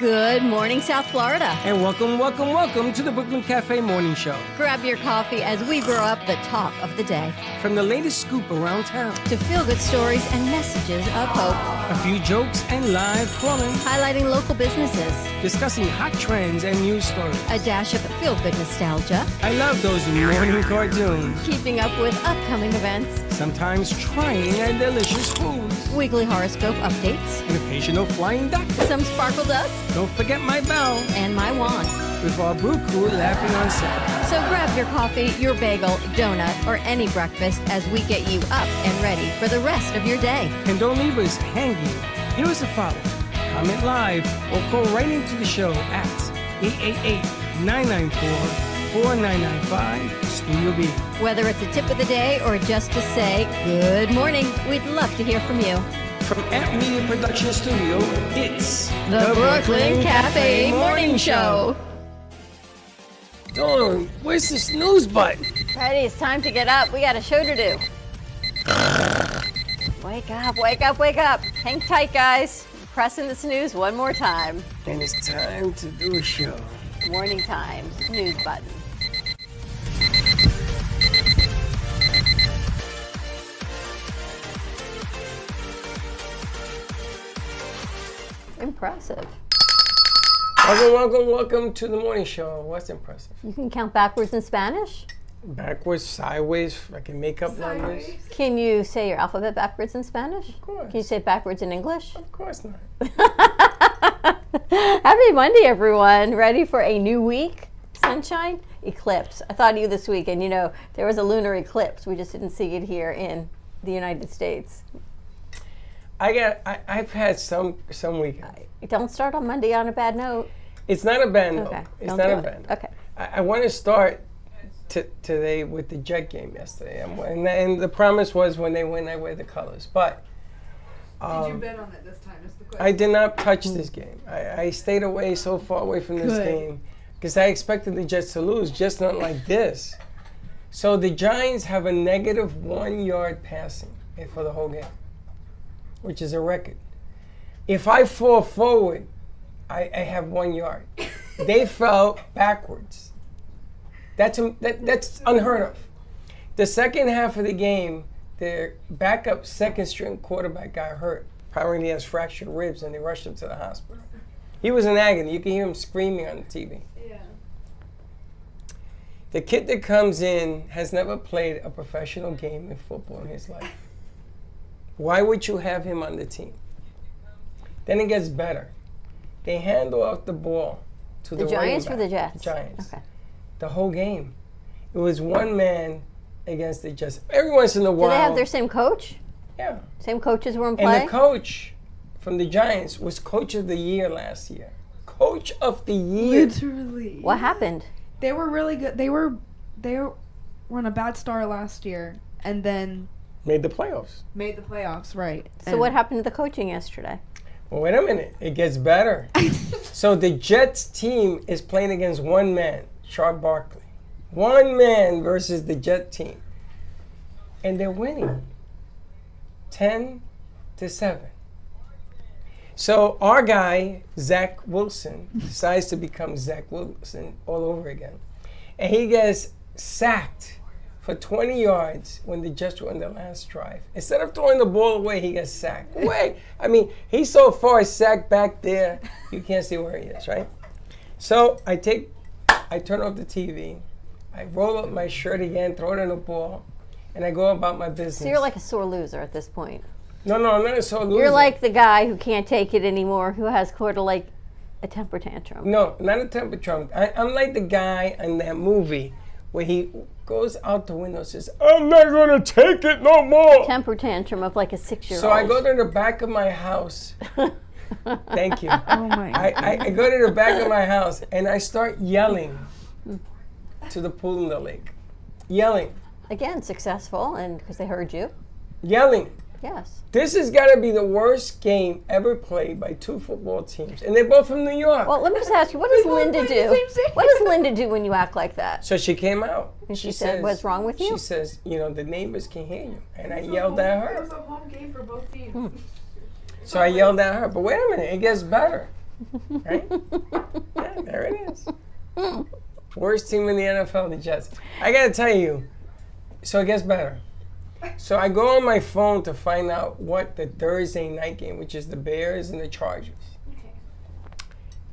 Good morning, South Florida. And welcome to the Brooklyn Cafe Morning Show. Grab your coffee as we brew up the talk of the day. From the latest scoop around town to feel-good stories and messages of hope. A few jokes and live calling. Highlighting local businesses. Discussing hot trends and news stories. A dash of feel-good nostalgia. I love those morning cartoons. Keeping up with upcoming events. Sometimes trying and delicious foods. Weekly horoscope updates. An occasional flying duck. Some sparkle dust. Don't forget my bell. And my wand. With our brew crew laughing on set. So grab your coffee, your bagel, donut, or any breakfast as we get you up and ready for the rest of your day. And don't leave us hanging. Give us a follow, comment live, or call right into the show at 888-994-4995 Studio B. Whether it's a tip of the day or just to say good morning, we'd love to hear from you. From Amp Media Production Studio, it's the Brooklyn Cafe Morning Show. Dawn, where's the snooze button? Freddie, it's time to get up. We got a show to do. Wake up, wake up, wake up. Hang tight, guys. Pressing the snooze one more time. And it's time to do a show. Morning time, snooze button. Impressive. Welcome to the morning show. What's impressive? You can count backwards in Spanish? Backwards, sideways, I can make up numbers. Can you say your alphabet backwards in Spanish? Of course. Can you say it backwards in English? Of course not. Happy Monday, everyone. Ready for a new week? Sunshine? Eclipse. I thought of you this week, and you know, there was a lunar eclipse. We just didn't see it here in the United States. I've had some weekends. Don't start on Monday on a bad note. It's not a bad note. Okay. It's not a bad note. Okay. I want to start today with the Jet game yesterday. And the promise was when they win, I wear the colors. But did you bet on it this time is the question. I did not touch this game. I stayed away so far away from this game because I expected the Jets to lose, just not like this. So the Giants have a negative 1 yard passing for the whole game, which is a record. If I fall forward, I have 1 yard. They fell backwards. That's unheard of. The second half of the game, their backup second string quarterback got hurt. Apparently he has fractured ribs and they rushed him to the hospital. He was in agony. You can hear him screaming on the TV. Yeah. The kid that comes in has never played a professional game in football in his life. Why would you have him on the team? Then it gets better. They hand off the ball to the Giants or running the back. Jets? Giants. Okay. The whole game. It was one man against the Jets. Every once in a while. Do they have their same coach? Yeah. Same coaches were in play? And the coach from the Giants was Coach of the Year last year. Coach of the Year. Literally. What happened? They were really good. They were on a bad start last year and then Made the playoffs. made the playoffs, right. So what happened to the coaching yesterday? Well, wait a minute. It gets better. So the Jets team is playing against one man, Charles Barkley. One man versus the Jet team. And they're winning 10-7. So our guy, Zach Wilson, decides to become Zach Wilson all over again. And he gets sacked for 20 yards when the Jets were on their last drive. Instead of throwing the ball away, he gets sacked. Wait, I mean, he's so far sacked back there, you can't see where he is, right? So I turn off the TV, I roll up my shirt again, throw it in the ball, and I go about my business. So you're like a sore loser at this point. No, I'm not a sore loser. You're like the guy who can't take it anymore, who has sort of like a temper tantrum. No, not a temper tantrum. I'm like the guy in that movie where he goes out the window and says, I'm not going to take it no more. Temper tantrum of like a 6-year-old. So I go to the back of my house. Thank you. Oh my God. I go to the back of my house and I start yelling to the pool in the lake. Yelling. Again, successful, and because they heard you. Yelling. Yes. This has got to be the worst game ever played by two football teams. And they're both from New York. Well, let me just ask you, what does Linda do? What does Linda do when you act like that? So she came out. And she said, what's wrong with you? She says, the neighbors can hear you. And I yelled at her. It was a home game for both teams. So I yelled at her. But wait a minute, it gets better. Right? Yeah, there it is. Worst team in the NFL, the Jets. I gotta tell you, so it gets better. So I go on my phone to find out what the Thursday night game, which is the Bears and the Chargers. Okay.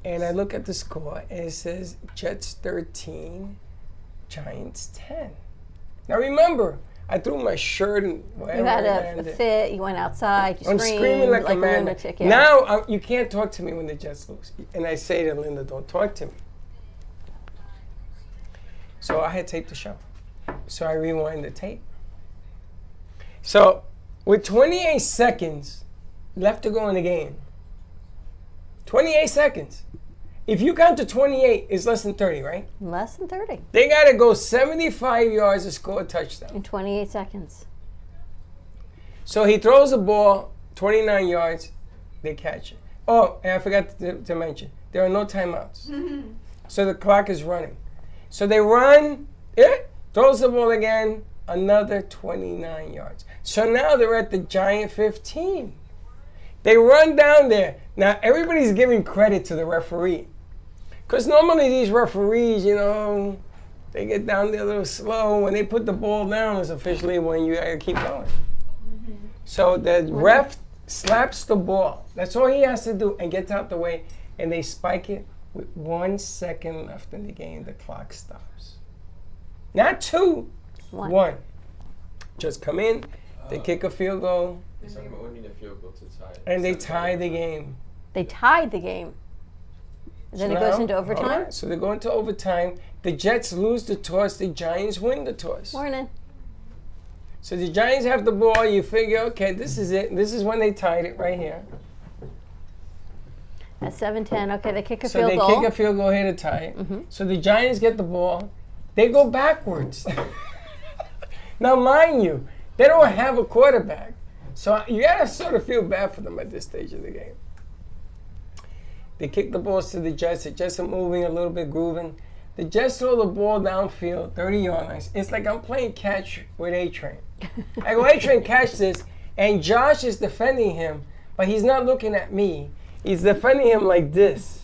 And I look at the score and it says Jets 13, Giants 10. Now remember, I threw my shirt and whatever. You had a landed. fit. You went outside. You I'm screamed screaming like a madman. lunatic. Yeah. Now you can't talk to me when the Jets lose. And I say to Linda, don't talk to me. So I had taped the show. So I rewind the tape. So with 28 seconds left to go in the game, 28 seconds. If you count to 28, it's less than 30, right? Less than 30 They got to go 75 yards to score a touchdown. in 28 seconds. So he throws the ball 29 yards, they catch it. Oh, and I forgot to mention, there are no timeouts. So the clock is running. So they run, throws the ball again, another 29 yards. So now they're at the Giant 15. They run down there. Now everybody's giving credit to the referee. Because normally these referees, they get down there a little slow. When they put the ball down, it's officially when you gotta keep going. So the ref slaps the ball. That's all he has to do and gets out the way. And they spike it with 1 second left in the game. The clock stops. Not 2, 1. Just come in, they kick a field goal, They're talking about winning a field goal to tie. and they tie the game. They tied the game. Then So it goes now- into overtime. all right, so they go into overtime. The Jets lose the toss. The Giants win the toss. Morning. So the Giants have the ball. You figure, okay, this is it. This is when they tied it right here. At 7:10. Okay, they kick a So field they goal. kick a field goal here to tie it. So the Giants get the ball. They go backwards. Now, mind you, they don't have a quarterback. So you got to sort of feel bad for them at this stage of the game. They kick the balls to the Jets. The Jets are moving a little bit, grooving. The Jets throw the ball downfield, 30-yard lines. It's like I'm playing catch with A-Train. I go, A-Train, catch this. And Josh is defending him, but he's not looking at me. He's defending him like this.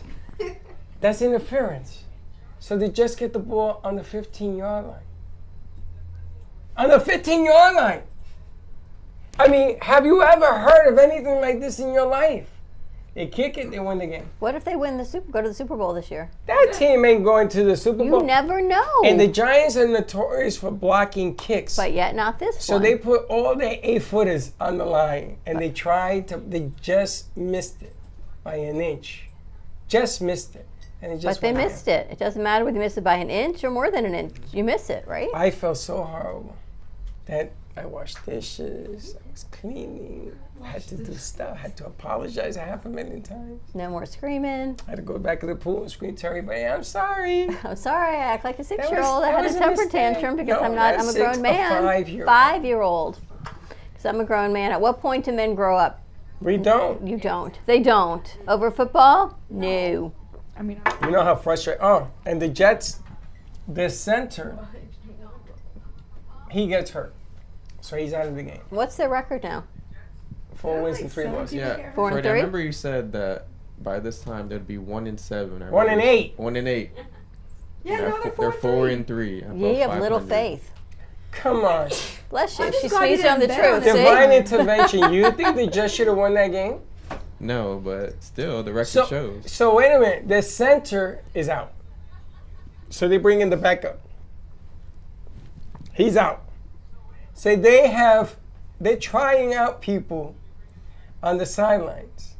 That's interference. So they just get the ball on the 15-yard line. On the 15-yard line. I mean, have you ever heard of anything like this in your life? They kick it, they win the game. What if they win go to the Super Bowl this year? That team ain't going to the Super Bowl. You never know. And the Giants are notorious for blocking kicks. But yet not this So one. they put all their 8-footers on the line, and they just missed it by an inch. Just missed it. And it just But they went missed it. It doesn't matter whether you miss it by an inch or more than an inch. You miss it, right? I felt so horrible that I washed dishes, I was cleaning, I had to do stuff, I had to apologize 500,000 times. No more screaming. I had to go back to the pool and scream to everybody, I'm sorry. I'm sorry, I act like a was- 6-year-old. I that had was a a temper mistake. tantrum because No, I'm not a 6, grown a man. 5-year-old. 5-year-old. Because I'm a grown man. At what point do men grow up? We don't. You don't. They don't. Over football? No. I mean, You know how frustrating. Oh, and the Jets, the center, he gets hurt. So he's out of the game. What's their record now? 4 wins and 3 like losses. Yeah, 4 and Freddie, I 3? remember you said that by this time there'd be 1-7. 1 and 8. 1 and 8. yeah, no, They're 4 and 3. Ye of little faith. Come on. Bless you. I just She got squeezed you on the in truth. bed. Divine See? intervention. You think the Jets should have won that game? No, but still, the record shows. So wait a minute. The center is out. So they bring in the backup. He's out. So they're trying out people on the sidelines.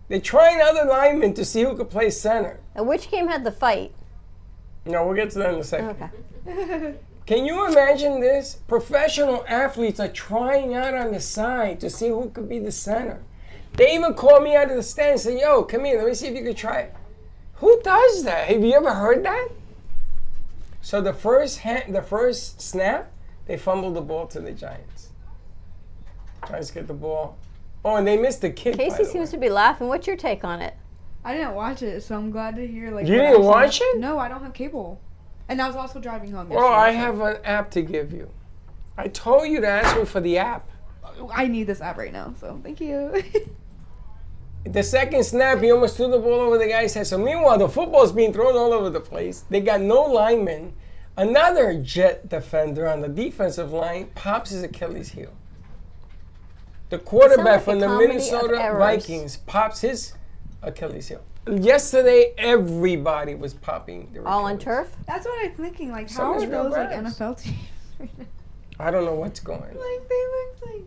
They're trying other linemen to see who could play center. And which game had the fight? No, we'll get to that in a second. Okay. Can you imagine this? Professional athletes are trying out on the side to see who could be the center. They even called me out of the stand and said, yo, come here, let me see if you can try it. Who does that? Have you ever heard that? So the first snap, they fumbled the ball to the Giants. Giants get the ball. Oh, and they missed the kick. Casey seems to be laughing. What's your take on it? I didn't watch it, so I'm glad to hear. Like You what didn't I've watch seen. it? No, I don't have cable, and I was also driving home. Well, I yesterday, have an app to give you. I told you to ask me for the app. so I need this app right now. So thank you. The second snap, he almost threw the ball over the guy's head. So meanwhile, the football's being thrown all over the place. They got no linemen. Another Jet defender on the defensive line pops his Achilles heel. The quarterback like from a the comedy of Minnesota errors. Vikings pops his Achilles heel. Yesterday, everybody was popping their All on Achilles. turf? That's what I'm thinking. Like, Some how is are real those like bad. NFL teams? Like I don't know what's going on. they look like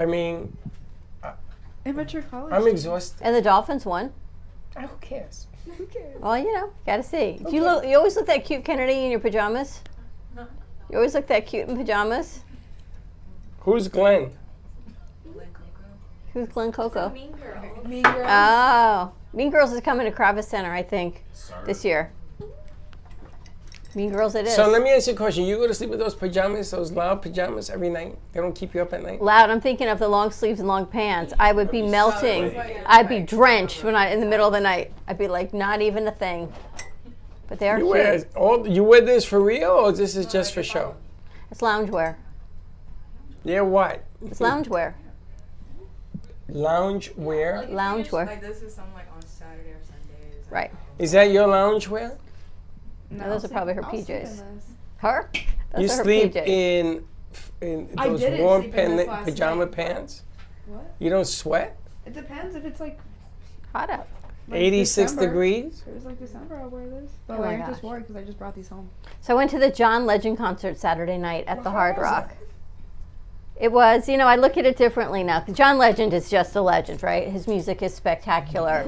I mean, immature college. I'm teams. exhausted. And the Dolphins won. Who cares? Who cares? Well, you know, gotta see. Do Okay. you always look that cute, Kennedy, in your pajamas? You always look that cute in pajamas? Who's Glenn? Who's Glenn Coco? Mean Girls. Mean Girls. Oh, Mean Girls is coming to Kravis Center, I think, this year. Mean Girls it is. So let me ask you a question. You go to sleep with those pajamas, those loud pajamas every night? They don't keep you up at night? Loud. I'm thinking of the long sleeves and long pants. I would be melting. I'd be drenched in the middle of the night. I'd be like, not even a thing. But they are You wear, cute. you wear this for real or this is just for show? It's loungewear. Yeah, what? It's loungewear. Lounge wear? Loungewear. Like this is some like on Saturday or Sundays. Right. Is that your lounge wear? No, those are probably her I'll sleep in PJs. this. Her? Those You are her sleep PJs. in I those didn't warm sleep in this last pajama night. pants? What? You don't sweat? It depends if it's like, Hot out. 86 December. degrees? If it was like December, I'll wear this. But Oh my I gosh. just wore it because I just brought these home. So I went to the John Legend concert Saturday night at the How Hard was Rock. it? It was, you know, I look at it differently now. 'Cause John Legend is just a legend, right? His music is spectacular.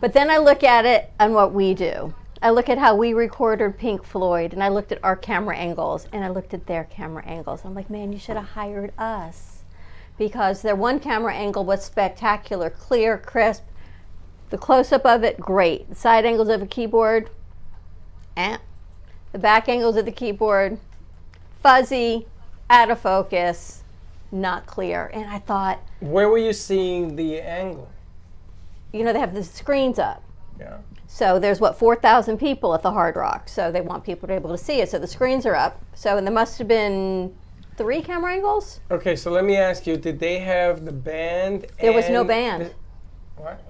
But then I look at it and what we do. I look at how we recorded Pink Floyd, and I looked at our camera angles, and I looked at their camera angles. I'm like, man, you should have hired us. Because their one camera angle was spectacular, clear, crisp. The close-up of it, great. The side angles of a keyboard, The back angles of the keyboard, fuzzy, out of focus, not clear. And I thought, Where were you seeing the angle? you know, they have the screens up. Yeah. So there's 4,000 people at the Hard Rock. So they want people to be able to see it. So the screens are up. So and there must have been 3 camera angles. Okay, so let me ask you, did they have the band? There was no and band. What?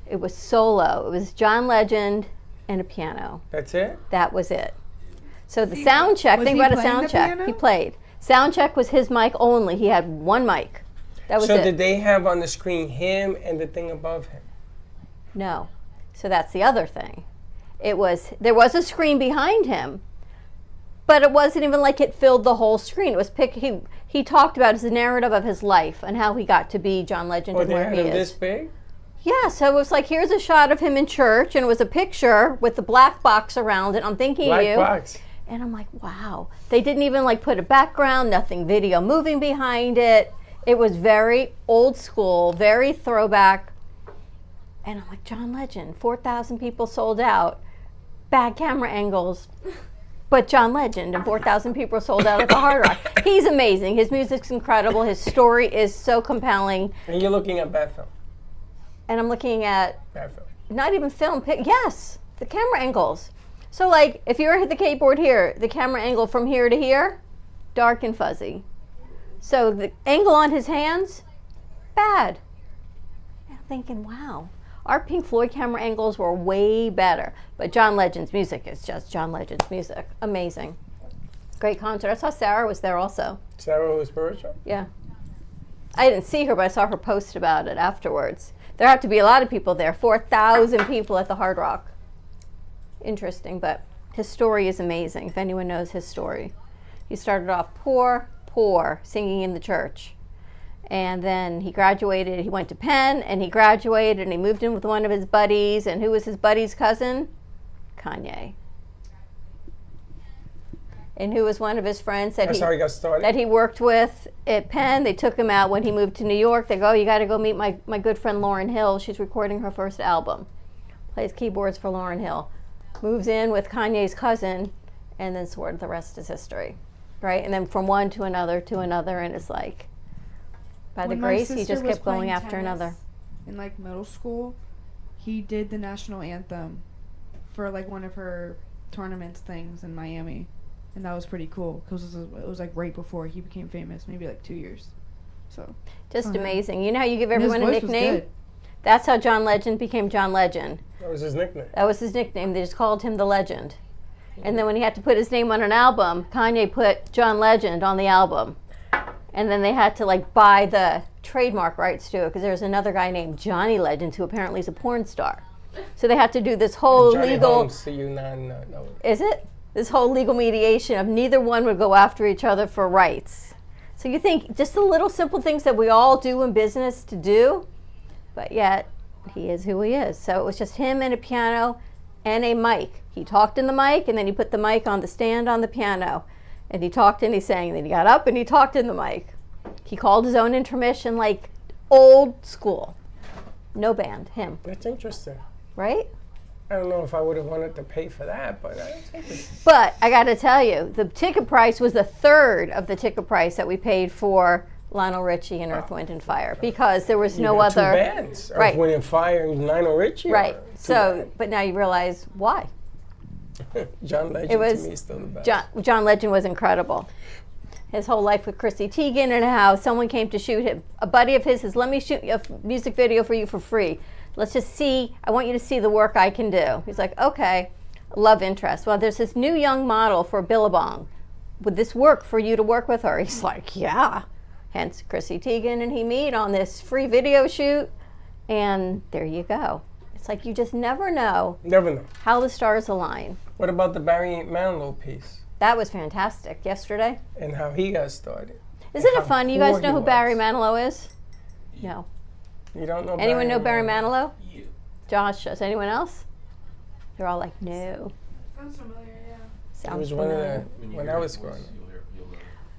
It was solo. It was John Legend and a piano. That's it? That was it. So the sound check, was think he about a playing sound the check. piano? He played. Sound check was his mic only. He had one mic. That was So it. did they have on the screen him and the thing above him? No. So that's the other thing. There was a screen behind him, but it wasn't even like it filled the whole screen. It was he talked about his narrative of his life and how he got to be John Legend Or and they where had he him is. this big? Yeah, so it was like here's a shot of him in church, and it was a picture with the black box around it. I'm thinking Black of you. box. And I'm like, wow. They didn't even like put a background, nothing video moving behind it. It was very old school, very throwback. And I'm like, John Legend, 4,000 people sold out. Bad camera angles. But John Legend and 4,000 people sold out at the Hard Rock. He's amazing. His music's incredible. His story is so compelling. And you're looking at bad film. And I'm looking at Bad film. not even film yes, the camera angles. So like if you were at the keyboard here, the camera angle from here to here, dark and fuzzy. So the angle on his hands, bad. And I'm thinking, wow, our Pink Floyd camera angles were way better. But John Legend's music is just John Legend's music. Amazing. Great concert. I saw Sarah was there also. Sarah was spiritual? Yeah. I didn't see her, but I saw her post about it afterwards. There have to be a lot of people there. 4,000 people at the Hard Rock. Interesting, but his story is amazing, if anyone knows his story. He started off poor, singing in the church. And then he graduated, he went to Penn, and he graduated, and he moved in with one of his buddies. And who was his buddy's cousin? Kanye. And who was one of his friends That's how he got started? that he worked with at Penn? They took him out when he moved to New York. They go, you got to go meet my good friend Lauryn Hill. She's recording her first album. Plays keyboards for Lauryn Hill. Moves in with Kanye's cousin, and then sort of the rest is history, right? And then from one to another, and it's like, by the When my grace, he sister just was kept going playing after tennis another. In like middle school, he did the national anthem for like one of her tournaments things in Miami, and that was pretty cool because it was like right before he became famous, maybe like 2 years. So Just Okay. amazing. You know how you give and his everyone a voice was nickname? good. That's how John Legend became John Legend. That was his nickname. That was his nickname. They just called him the Legend. And then when he had to put his name on an album, Kanye put John Legend on the album. And then they had to like buy the trademark rights to it because there's another guy named Johnny Legend who apparently is a porn star. So they had to do this whole Johnny legal. Holmes, so you know. Is it? This whole legal mediation of neither one would go after each other for rights. So you think just the little simple things that we all do in business to do, but yet he is who he is. So it was just him and a piano and a mic. He talked in the mic and then he put the mic on the stand on the piano. And he talked and he sang. And then he got up and he talked in the mic. He called his own intermission like old school. No band, him, That's interesting. right? I don't know if I would have wanted to pay for that, but that's interesting. But I got to tell you, the ticket price was a third of the ticket price that we paid for Lionel Richie and Earth, Wind, and Fire because there was no You got other. two bands, Right. Earth, Wind and Fire, and Lionel Richie. Right. are two So, but now you realize why. bands. John Legend It was to me is still the best. John Legend was incredible. His whole life with Chrissy Teigen and how someone came to shoot him. A buddy of his says, "Let me shoot a music video for you for free. Let's just see. I want you to see the work I can do." He's like, "Okay." Love interest. Well, there's this new young model for Billabong. Would this work for you to work with her? He's like, "Yeah." Hence Chrissy Teigen and he meet on this free video shoot, and there you go. It's like you just never know Never know. how the stars align. What about the Barry Manilow piece That was fantastic yesterday. and how he got started? Isn't And it how fun? You guys poor know he who Barry was. Manilow is? No. You don't know Anyone know Barry Manilow? Manilow? Josh does. Anyone else? They're all like, no. Sounds familiar, yeah. He Sounds was one of familiar. the, when I was growing up,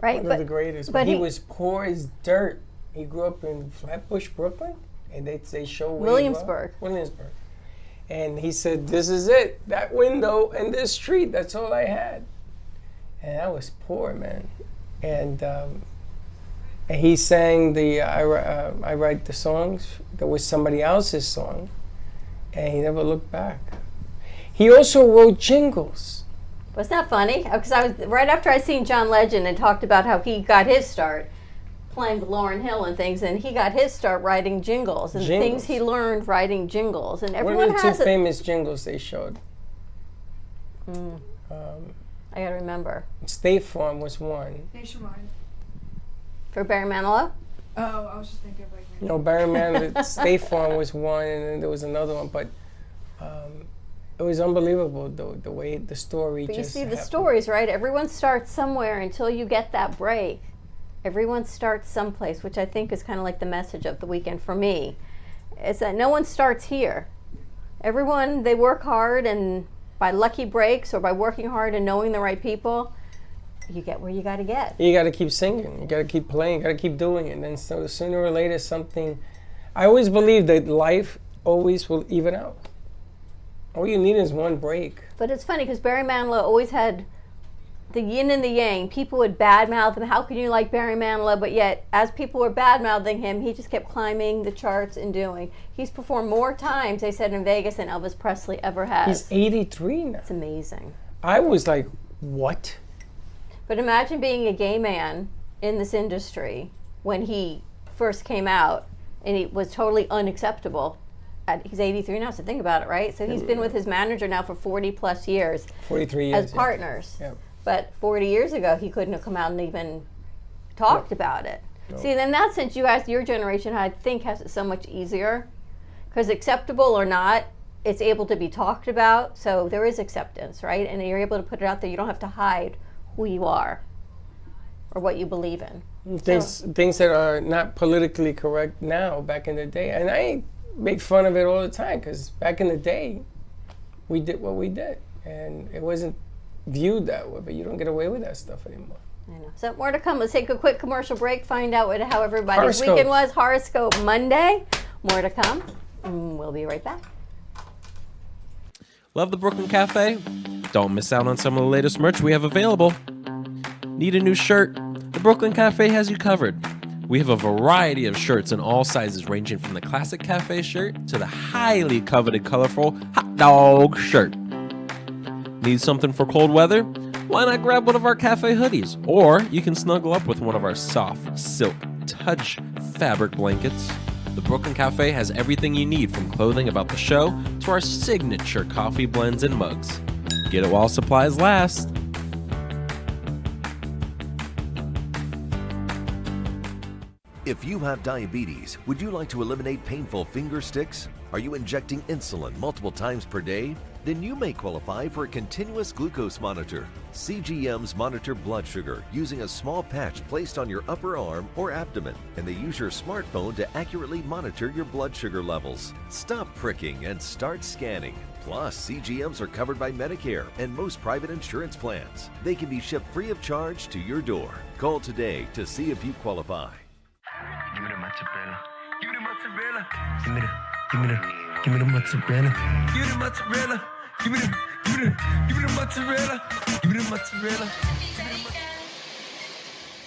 Right? one of the greatest. but But he he- was poor as dirt. He grew up in Flatbush, Brooklyn, and they show where he grew up. Williamsburg. And he said, "This is it. That window and this street. That's all I had." And I was poor, man. And he sang the I write the songs. That was somebody else's song, and he never looked back. He also wrote jingles. Was that funny? Because I was right after I seen John Legend and talked about how he got his start playing with Lauryn Hill and things, and he got his start writing jingles and things he learned writing jingles. And What everyone are the two has it. famous jingles they showed? I gotta remember. State Farm was one. Nationwide. For Barry Manilow? Oh, I was just thinking of like. You know, Barry Manilow, State Farm was one, and then there was another one. But it was unbelievable the way the story But you just see the happened. stories, right? Everyone starts somewhere until you get that break. Everyone starts someplace, which I think is kind of like the message of the weekend for me, is that no one starts here. Everyone, they work hard, and by lucky breaks or by working hard and knowing the right people, you get where you got to get. You got to keep singing. You got to keep playing. You got to keep doing it. And then so sooner or later, something. I always believe that life always will even out. All you need is one break. But it's funny because Barry Manilow always had the yin and the yang. People would badmouth him. How can you like Barry Manilow? But yet, as people were badmouthing him, he just kept climbing the charts and doing. He's performed more times, they said, in Vegas than Elvis Presley ever has. He's 83 now. It's amazing. I was like, what? But imagine being a gay man in this industry when he first came out and he was totally unacceptable. He's 83 now, so think about it, right? So he's been with his manager now for 40 plus years 43 years. as partners. Yeah. But 40 years ago, he couldn't have come out and even talked about it. See, in that sense, you guys, your generation, I think, has it so much easier. Because acceptable or not, it's able to be talked about. So there is acceptance, right? And you're able to put it out there. You don't have to hide who you are or what you believe in. Things that are not politically correct now, back in the day. And I make fun of it all the time because back in the day, we did what we did. And it wasn't viewed that way, but you don't get away with that stuff anymore. I know. So more to come. Let's take a quick commercial break, find out how everybody's Horoscope. weekend was. Horoscope Monday. More to come. We'll be right back. Love the Brooklyn Cafe? Don't miss out on some of the latest merch we have available. Need a new shirt? The Brooklyn Cafe has you covered. We have a variety of shirts in all sizes, ranging from the classic cafe shirt to the highly coveted colorful hot dog shirt. Need something for cold weather? Why not grab one of our cafe hoodies? Or you can snuggle up with one of our soft silk touch fabric blankets. The Brooklyn Cafe has everything you need, from clothing about the show to our signature coffee blends and mugs. Get it while supplies last. If you have diabetes, would you like to eliminate painful finger sticks? Are you injecting insulin multiple times per day? Then you may qualify for a continuous glucose monitor. CGMs monitor blood sugar using a small patch placed on your upper arm or abdomen, and they use your smartphone to accurately monitor your blood sugar levels. Stop pricking and start scanning. Plus, CGMs are covered by Medicare and most private insurance plans. They can be shipped free of charge to your door. Call today to see if you qualify. Give me the mozzarella. Give me the mozzarella. Give me the mozzarella. Give me the mozzarella. Give me the mozzarella. Give me the mozzarella.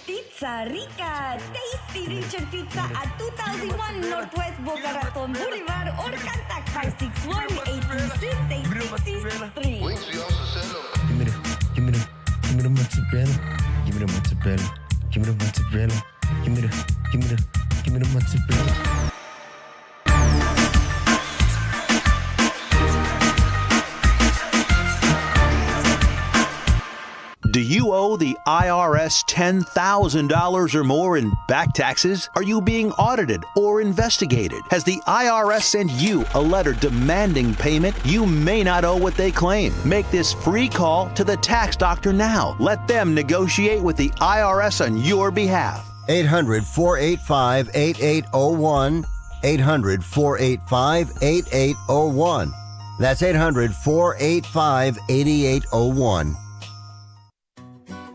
Pizza Rica, tasty Richard Pizza at 2001 Northwest Boca Raton Boulevard or contact 561-826-8663. Give me the mozzarella. Give me the mozzarella. Give me the mozzarella. Give me the mozzarella. Do you owe the IRS $10,000 or more in back taxes? Are you being audited or investigated? Has the IRS sent you a letter demanding payment? You may not owe what they claim. Make this free call to the tax doctor now. Let them negotiate with the IRS on your behalf. 800-485-8801. 800-485-8801. That's 800-485-8801.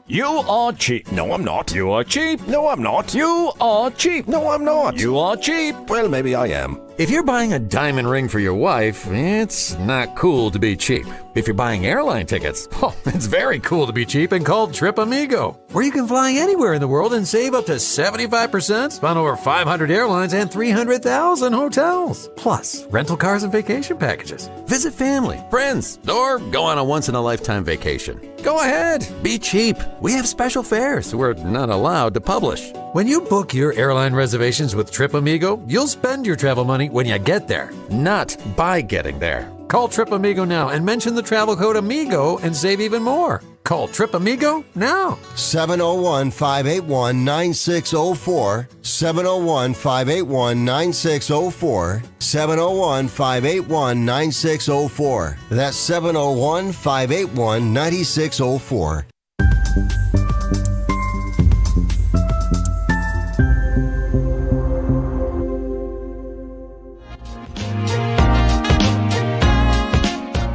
You are cheap. No, I'm not. You are cheap. No, I'm not. You are cheap. No, I'm not. You are cheap. Well, maybe I am. If you're buying a diamond ring for your wife, it's not cool to be cheap. If you're buying airline tickets, it's very cool to be cheap and called Trip Amigo, where you can fly anywhere in the world and save up to 75% on over 500 airlines and 300,000 hotels. Plus, rental cars and vacation packages. Visit family, friends, or go on a once-in-a-lifetime vacation. Go ahead, be cheap. We have special fares we're not allowed to publish. When you book your airline reservations with Trip Amigo, you'll spend your travel money when you get there, not by getting there. Call Trip Amigo now and mention the travel code AMIGO and save even more. Call Trip Amigo now. 701-581-9604. 701-581-9604. 701-581-9604. That's 701-581-9604.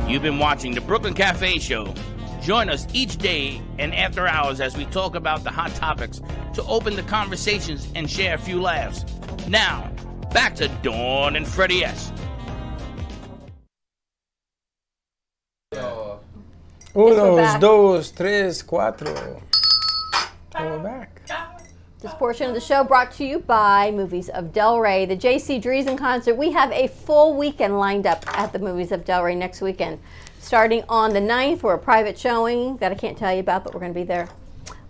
You've been watching the Brooklyn Cafe Show. Join us each day and after hours as we talk about the hot topics to open the conversations and share a few laughs. Now, back to Dawn and Freddie S. Unos, dos, tres, cuatro. And we're back. This portion of the show brought to you by Movies of Delray, the J.C. Dreesen concert. We have a full weekend lined up at the Movies of Delray next weekend. Starting on the 9th, we're a private showing that I can't tell you about, but we're going to be there.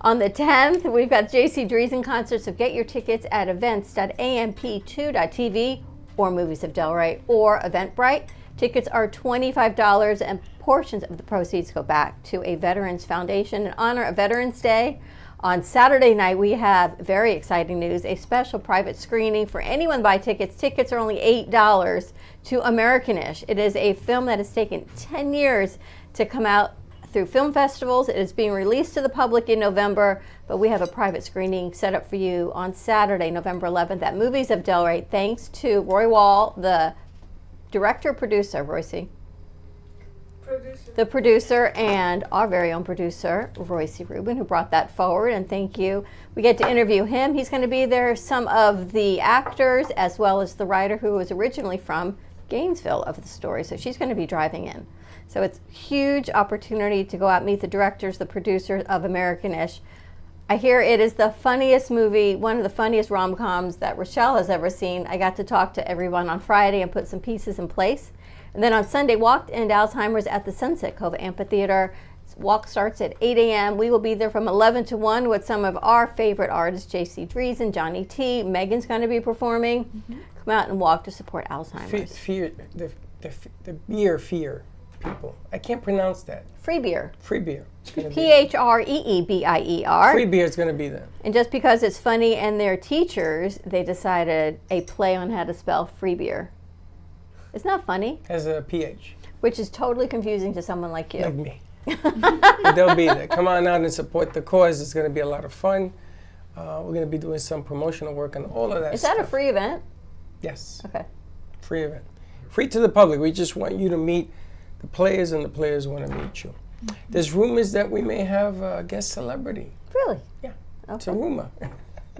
On the 10th, we've got J.C. Dreesen concert, so get your tickets at events.amp2.tv or Movies of Delray or Eventbrite. Tickets are $25 and portions of the proceeds go back to a Veterans Foundation in honor of Veterans Day. On Saturday night, we have very exciting news, a special private screening for anyone buy tickets. Tickets are only $8 to Americanish. It is a film that has taken 10 years to come out through film festivals. It is being released to the public in November, but we have a private screening set up for you on Saturday, November 11th at Movies of Delray. Thanks to Roy Wall, the director-producer, Royce. The producer and our very own producer, Royce Rubin, who brought that forward, and thank you. We get to interview him. He's going to be there, some of the actors, as well as the writer who was originally from Gainesville of the story, so she's going to be driving in. So it's a huge opportunity to go out and meet the directors, the producers of Americanish. I hear it is the funniest movie, one of the funniest rom-coms that Rochelle has ever seen. I got to talk to everyone on Friday and put some pieces in place. And then on Sunday, Walk to End Alzheimer's at the Sunset Cove Amphitheater. Walk starts at 8 a.m. We will be there from 11 to 1 with some of our favorite artists, J.C. Dreesen, Johnny T. Megan's going to be performing. come out and walk to support Alzheimer's. Fear, the beer fear people. I can't pronounce that. Free beer. Free beer. It's gonna be- PHREEBIER. Free beer is going to be there. And just because it's funny and they're teachers, they decided a play on how to spell free beer. It's not funny, Has a PH. which is totally confusing to someone like you. Like me. But they'll be there. Come on out and support the cause. It's going to be a lot of fun. We're going to be doing some promotional work on all of that Is stuff. that a free event? Yes. Okay. Free event. Free to the public. We just want you to meet the players, and the players want to meet you. There's rumors that we may have a guest celebrity. Really? Yeah. Okay. It's a rumor.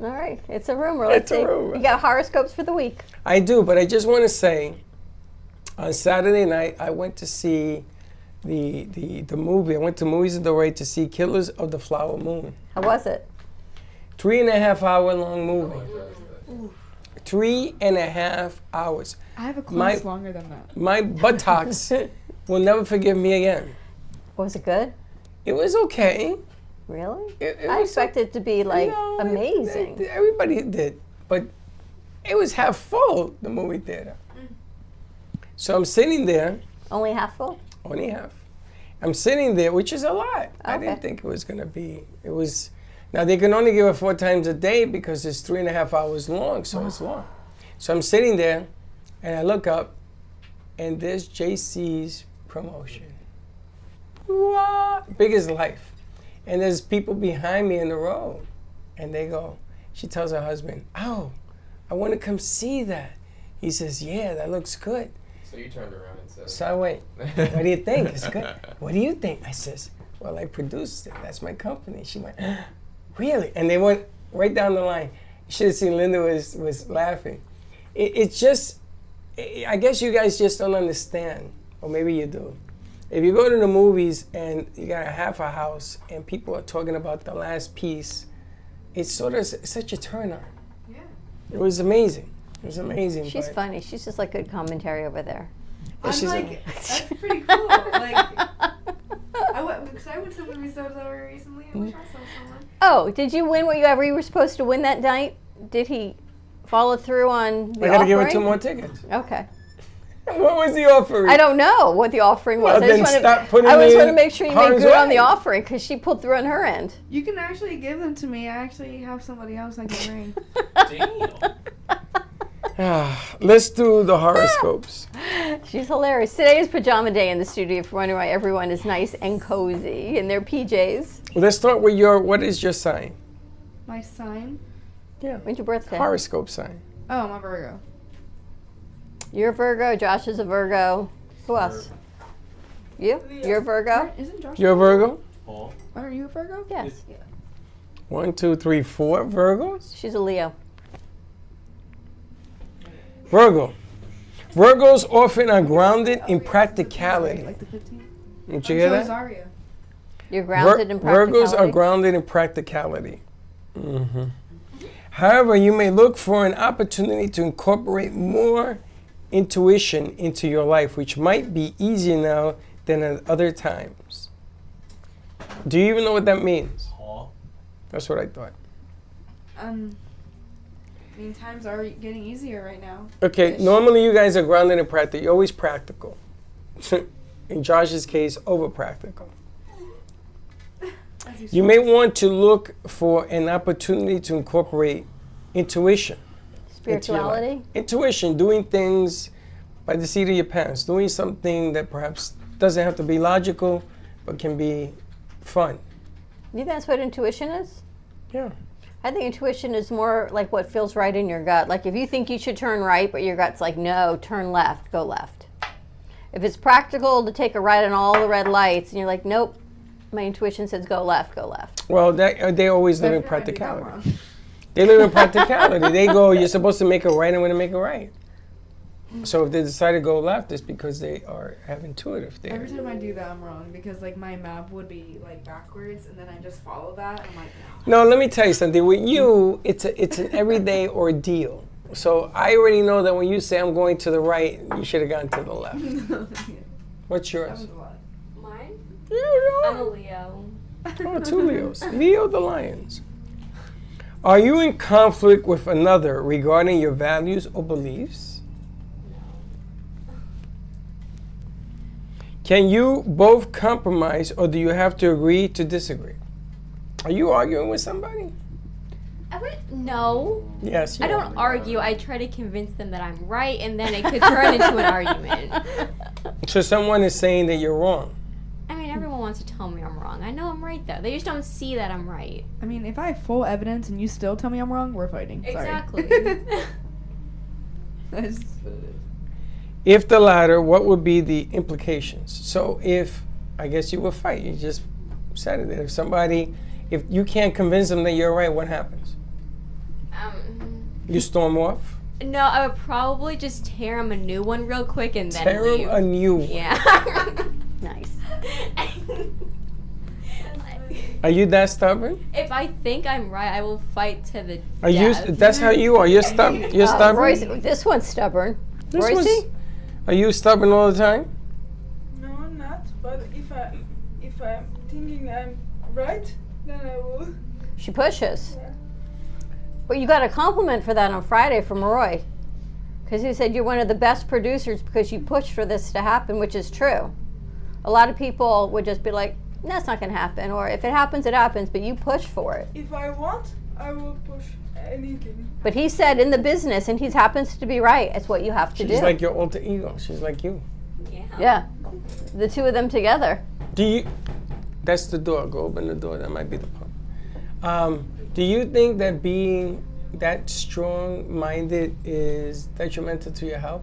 All right. It's a rumor. Let's It's a see. rumor. You got horoscopes for the week. I do, but I just want to say, on Saturday night, I went to see the movie. I went to Movies of the Ray to see Killers of the Flower Moon. How was it? 3.5 hour long movie. 3.5 hours. I have a class longer than that. My buttocks will never forgive me again. Was it good? It was okay. Really? It I was expected it to be like No, amazing. Everybody did, but it was half full, the movie theater. So I'm sitting there, Only half full? only half. I'm sitting there, which is a lot. I Okay. didn't think it was gonna be. It was. Now they can only give it 4 times a day because it's 3.5 hours long, so it's long. So I'm sitting there, and I look up, and there's JC's promotion. What? Big as life. And there's people behind me in the row, and they go. She tells her husband, "Oh, I want to come see that." He says, "Yeah, that looks good." So you turned around and said, So I went, "What do you think? It's good." "What do you think?" I says, "Well, I produced it. That's my company." She went, "Really?" And they went right down the line. You should have seen Linda was laughing. It's just, I guess you guys just don't understand, or maybe you do. If you go to the movies and you got a half a house and people are talking about the last piece, it's sort of such a turn on. Yeah. It was amazing. It was amazing. She's but- funny. She's just like good commentary over there. I'm she's like, that's pretty cool. Like, I went to the movies recently and I saw someone. Oh, did you win whatever you were supposed to win that night? Did he follow through on the I gotta give her offering? 2 more tickets. Okay. What was the offering? I don't know what the offering was. Well, then I stop putting just me want to in make sure you make harm's good on the way. offering because she pulled through on her end. You can actually give them to me. I actually have somebody else I can ring. Let's do the horoscopes. She's hilarious. Today is pajama day in the studio. If you're wondering why everyone is nice and cozy in their PJs. Let's start with what is your sign? My sign? Yeah. When's your birthday? Horoscope sign. Oh, I'm a Virgo. You're a Virgo. Josh is a Virgo. Who else? You? You're a Virgo? Isn't Josh? You're a Virgo? Aren't you a Virgo? Yes. 1, 2, 3, 4 Virgos? She's a Leo. Virgo. Virgos often are grounded in practicality. Like the 15th? Did you hear So is that? Aria. You're grounded in practicality. Virgos are grounded in practicality. hmm However, you may look for an opportunity to incorporate more intuition into your life, which might be easier now than at other times. Do you even know what that means? That's what I thought. I mean, times are getting easier right now. Okay, normally you guys are grounded in practical. You're always practical. In Josh's case, over practical. You may want to look for an opportunity to incorporate intuition. into your life. Spirituality? Intuition, doing things by the seat of your pants, doing something that perhaps doesn't have to be logical, but can be fun. You think that's what intuition is? Yeah. I think intuition is more like what feels right in your gut. Like if you think you should turn right, but your gut's like, no, turn left, go left. If it's practical to take a right on all the red lights, and you're like, nope, my intuition says go left, go left. Well, they always live in practicality. They live in practicality. They go, you're supposed to make a right, I'm going to make a right. So if they decide to go left, it's because they have intuitive there. Every time I do that, I'm wrong because like my map would be like backwards, and then I just follow that. I'm like, No, let me tell you something. With you, it's an everyday ordeal. So I already know that when you say I'm going to the right, you should have gone to the left. What's yours? Mine? Yeah, I'm a Leo. Oh, 2 Leos. Leo the Lions. Are you in conflict with another regarding your values or beliefs? Can you both compromise, or do you have to agree to disagree? Are you arguing with somebody? No. Yes. I don't argue. I try to convince them that I'm right, and then it could turn into an argument. So someone is saying that you're wrong. I mean, everyone wants to tell me I'm wrong. I know I'm right, though. They just don't see that I'm right. I mean, if I have full evidence and you still tell me I'm wrong, we're fighting. Sorry. Exactly. That's what it is. If the latter, what would be the implications? So if, I guess you would fight. You just said it. If you can't convince them that you're right, what happens? You storm off? No, I would probably just tear him a new one real quick and then Tear leave. him a new one. Yeah. Nice. Are you that stubborn? If I think I'm right, I will fight to the Are you? death. That's how you are. You're stubborn. You're stubborn. Royce, this one's stubborn. This Royce? one's- Are you stubborn all the time? No, I'm not. But if I'm thinking I'm right, then I will. She pushes. But you got a compliment for that on Friday from Roy. Because he said you're one of the best producers because you pushed for this to happen, which is true. A lot of people would just be like, that's not going to happen. Or if it happens, it happens. But you push for it. If I want, I will push anything. But he said in the business, and he happens to be right, it's what you have to do. She's like your alter ego. She's like you. Yeah. The two of them together. Do you? That's the door. Go open the door. That might be the pump. Do you think that being that strong-minded is detrimental to your health?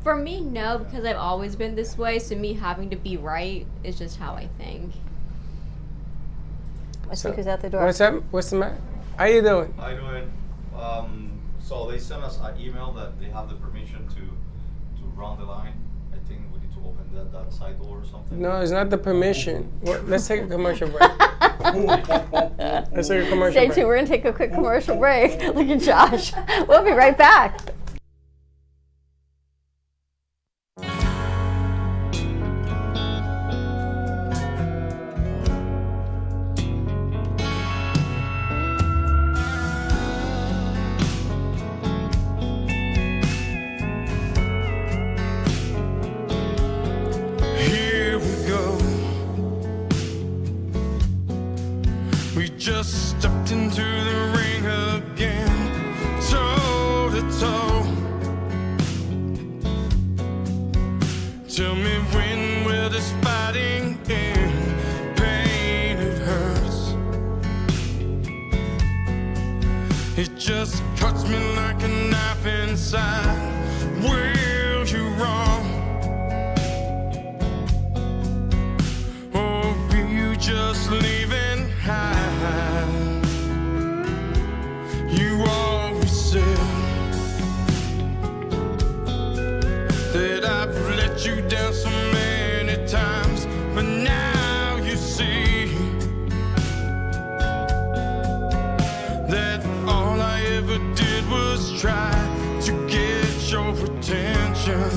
For me, no, because I've always been this way, so me having to be right is just how I think. I think who's out the door. What's up? What's the matter? How you doing? How you doing? So they sent us an email that they have the permission to run the line. I think we need to open that side door or something. No, it's not the permission. Let's take a commercial break. Let's take a commercial Stay break. tuned. We're going to take a quick commercial break. Look at Josh. We'll be right back. Here we go. We just stepped into the ring again, toe to toe. Tell me when will this fighting end? Pain, it hurts. It just cuts me like a knife inside. Will you wrong? Or will you just leaving high? You always said that I've let you down so many times, but now you see that all I ever did was try to get your attention.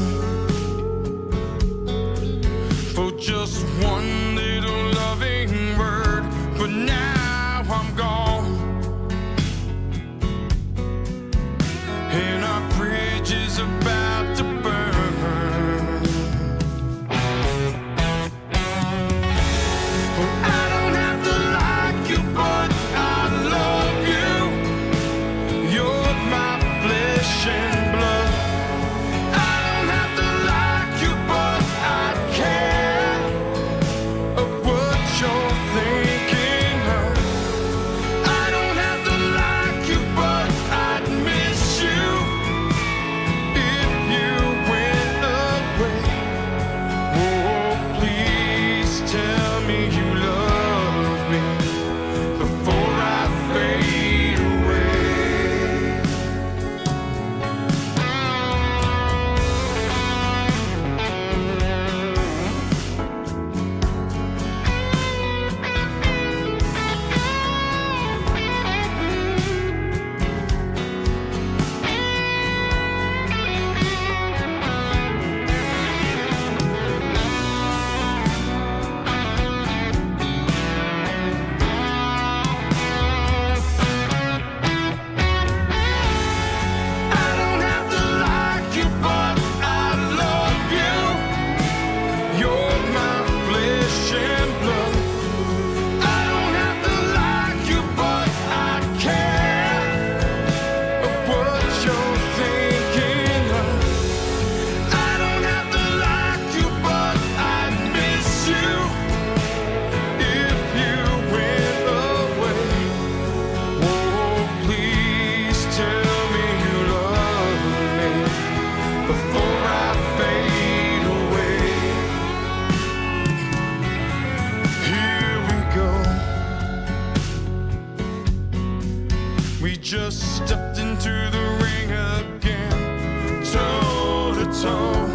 We just stepped into the ring again, toe to toe.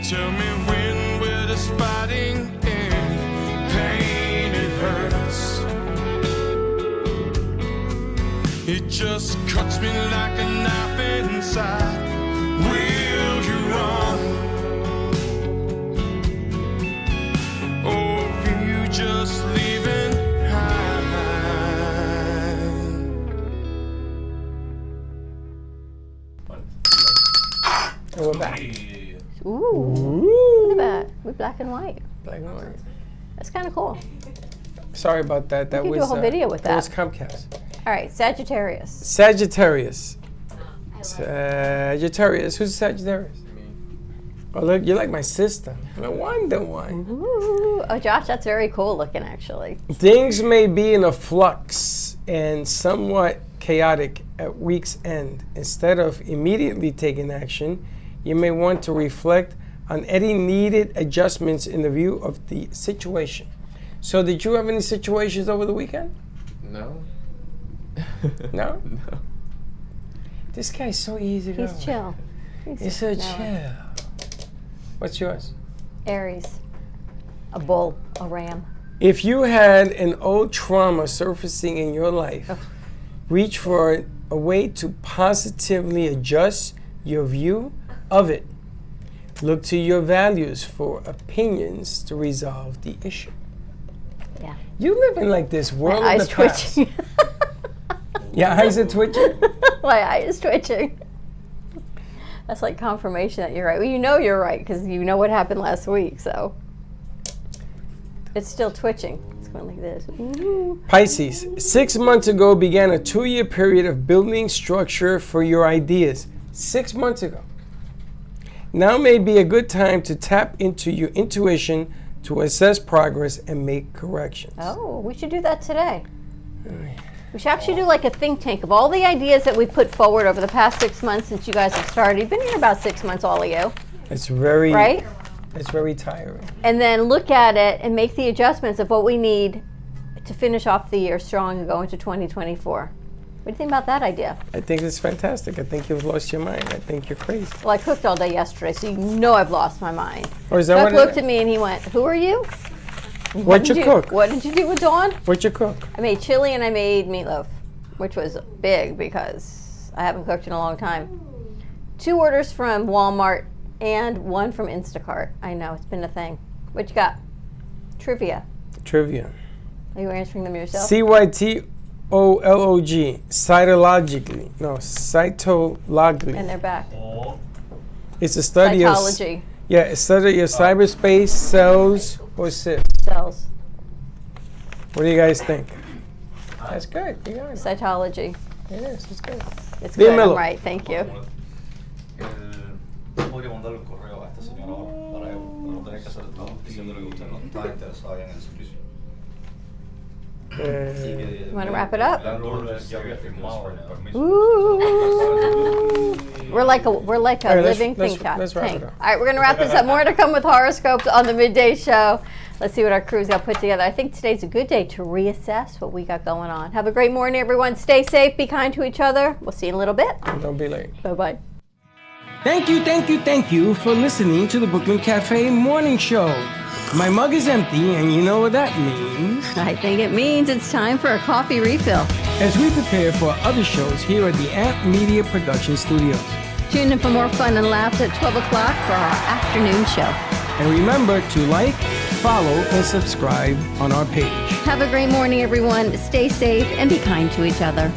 Tell me when we're just fighting in pain, it hurts. It just cuts me like a knife inside. Will you run? Or will you just leave it And we're back. Ooh, look at that. We're black and white. Black and white. That's kind of cool. Sorry about that. That could was do a whole video with That was that. Comcast. All right, Sagittarius. Sagittarius. Sagittarius. Who's Sagittarius? Oh, look, you're like my sister. No wonder why. Ooh. Oh, Josh, that's very cool looking, actually. Things may be in a flux and somewhat chaotic at week's end. Instead of immediately taking action, you may want to reflect on any needed adjustments in the view of the situation. So, did you have any situations over the weekend? No. No? No. This guy's so easy to He's chill. He's so chill. What's yours? Aries. A bull, a ram. If you had an old trauma surfacing in your life, reach for a way to positively adjust your view of it. Look to your values for opinions to resolve the issue. Yeah. You live in like this world My of eyes the past. twitching. Your eyes are twitching? My eye is twitching. That's like confirmation that you're right. Well, you know you're right because you know what happened last week, so. It's still twitching. It's going like this. Ooh. Pisces, 6 months ago began a 2-year period of building structure for your ideas. 6 months ago. Now may be a good time to tap into your intuition to assess progress and make corrections. Oh, we should do that today. We should actually do like a think tank of all the ideas that we've put forward over the past 6 months since you guys have started. You've been here about 6 months, all of you. It's very, right? It's very tiring. And then look at it and make the adjustments of what we need to finish off the year strong and go into 2024. What do you think about that idea? I think it's fantastic. I think you've lost your mind. I think you're crazy. Well, I cooked all day yesterday, so you know I've lost my mind. Oh, is that Chuck what it looked is? at me and he went, "Who are you? What'd you cook? What did you do with Dawn?" What'd you cook? I made chili and I made meatloaf, which was big because I haven't cooked in a long time. 2 orders from Walmart and 1 from Instacart. I know, it's been a thing. What you got? Trivia. Trivia. Are you answering them yourself? CYTOLOG. Cytologically. No, cytologically. And they're back. It's a study Cytology. Yeah, a study of cyberspace, cells, or cysts. Cells. What do you guys think? That's good. You got it. Cytology. It is. It's good. It's good. Dímelo. I'm right. Thank you. Podría mandar el correo a esta señora ahora para no tener que hacer todo diciéndole que usted no está interesado en el servicio. You want to wrap it up? Ya había firmado el permiso. Ooh. We're like a All right, let's- living let's- think tank. let's wrap it up. All right, we're gonna wrap this up. More to come with horoscopes on the midday show. Let's see what our crew's got put together. I think today's a good day to reassess what we got going on. Have a great morning, everyone. Stay safe. Be kind to each other. We'll see you in a little bit. Don't be late. Bye bye. Thank you for listening to the Brooklyn Cafe Morning Show. My mug is empty, and you know what that means. I think it means it's time for a coffee refill. As we prepare for other shows here at the Amp Media Production Studios. Tune in for more fun and laughs at 12 o'clock for our afternoon show. And remember to like, follow, and subscribe on our page. Have a great morning, everyone. Stay safe and be kind to each other.